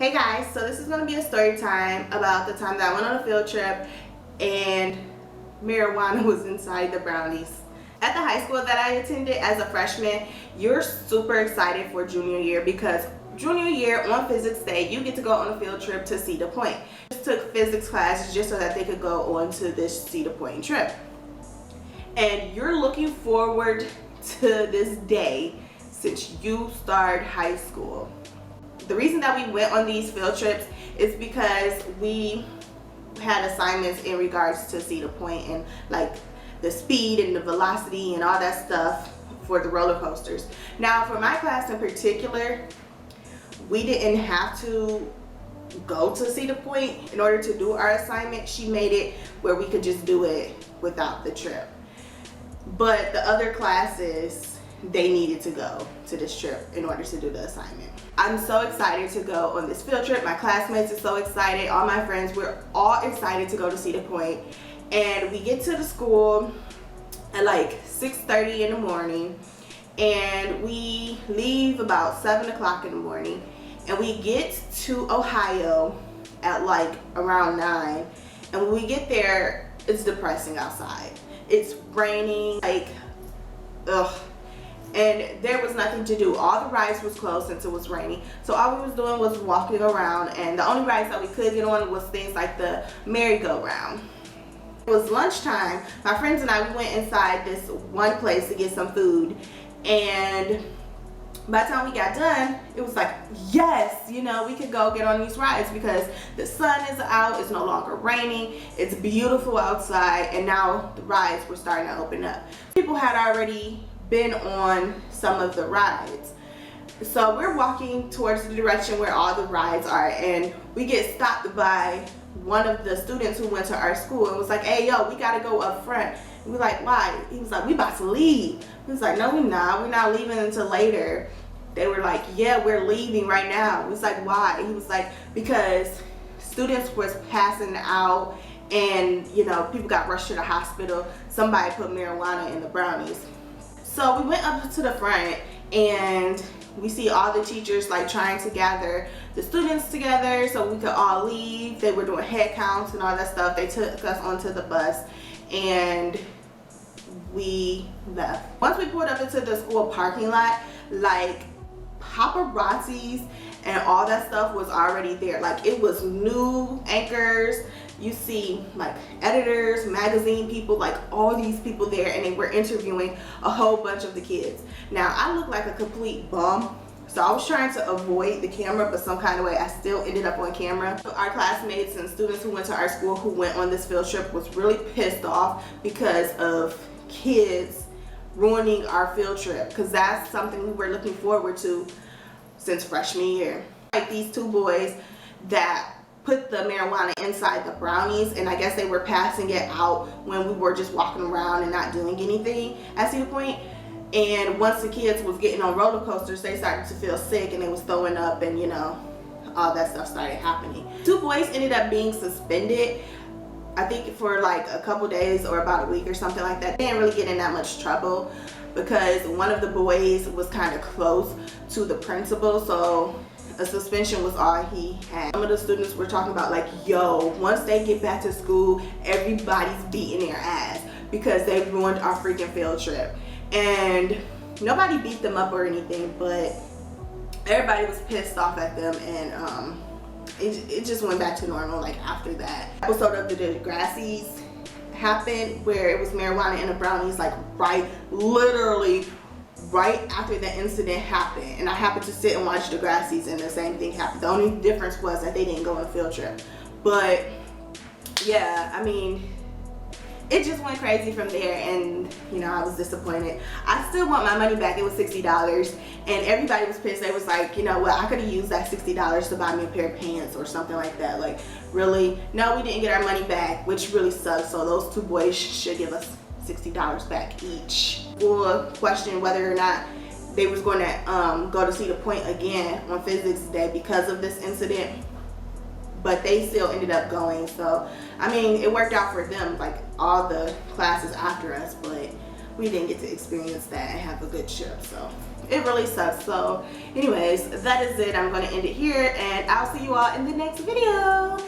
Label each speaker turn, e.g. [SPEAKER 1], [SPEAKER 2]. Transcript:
[SPEAKER 1] Hey guys, so this is going to be a story time about the time that I went on a field trip and marijuana was inside the Brownies. At the high school that I attended as a freshman, you're super excited for junior year because junior year on physics day, you get to go on a field trip to Cedar Point. I just took physics classes just so that they could go on to this Cedar Point trip. And you're looking forward to this day since you started high school. The reason that we went on these field trips is because we had assignments in regards to Cedar Point and like the speed and the velocity and all that stuff for the roller coasters. Now for my class in particular, we didn't have to go to Cedar Point in order to do our assignment. She made it where we could just do it without the trip. But the other classes, they needed to go to this trip in order to do the assignment. I'm so excited to go on this field trip. My classmates are so excited. All my friends, we're all excited to go to Cedar Point. And we get to the school at like 6:30 in the morning. And we leave about 7 o'clock in the morning. And we get to Ohio at like around 9. And when we get there, it's depressing outside. It's raining, like, ugh. And there was nothing to do. All the rides was closed since it was raining. So all we was doing was walking around, and the only rides that we could get on was things like the merry-go-round. It was lunchtime. My friends and I, we went inside this one place to get some food, and by the time we got done, it was like, yes, you know, we could go get on these rides because the sun is out, it's no longer raining, it's beautiful outside, and now the rides were starting to open up. People had already been on some of the rides. So we're walking towards the direction where all the rides are, and we get stopped by one of the students who went to our school and was like, hey, yo, we gotta go up front. And we're like, why? He was like, we about to leave. He was like, no, we're not leaving until later. They were like, yeah, we're leaving right now. He was like, why? He was like, because students was passing out and, you know, people got rushed to the hospital. Somebody put marijuana in the Brownies. So we went up to the front and we see all the teachers like trying to gather the students together so we could all leave. They were doing head counts and all that stuff. They took us onto the bus and we left. Once we pulled up into the school parking lot, like paparazzis and all that stuff was already there. Like it was new anchors. You see like editors, magazine people, like all these people there, and they were interviewing a whole bunch of the kids. Now I look like a complete bum, so I was trying to avoid the camera, but some kind of way I still ended up on camera. Our classmates and students who went to our school who went on this field trip was really pissed off because of kids ruining our field trip, because that's something we were looking forward to since freshman year. Like these two boys that put the marijuana inside the Brownies, and I guess they were passing it out when we were just walking around and not doing anything at Cedar Point. And once the kids was getting on roller coasters, they started to feel sick and they was throwing up, and you know, all that stuff started happening. Two boys ended up being suspended, I think for like a couple days or about a week or something like that. They didn't really get in that much trouble because one of the boys was kind of close to the principal, so a suspension was all he had. Some of the students were talking about like, yo, once they get back to school, everybody's beating their ass because they ruined our freaking field trip. And nobody beat them up or anything, but everybody was pissed off at them, and it just went back to normal like after that. Episode of the Degrassi's happened where it was marijuana in the Brownies, like literally right after the incident happened, and I happened to sit and watch Degrassi's and the same thing happened. The only difference was that they didn't go on a field trip. But yeah, I mean, it just went crazy from there, and you know, I was disappointed. I still want my money back. It was $60 and everybody was pissed. They was like, you know what, I could have used that $60 to buy me a pair of pants or something like that. Like, really? No, we didn't get our money back, which really sucks. So those two boys should give us $60 back each. We'll question whether or not they was going to go to Cedar Point again on physics day because of this incident, but they still ended up going. So I mean, it worked out for them, like all the classes after us, but we didn't get to experience that and have a good trip. So it really sucks. So anyways, that is it. I'm going to end it here, and I'll see you all in the next video.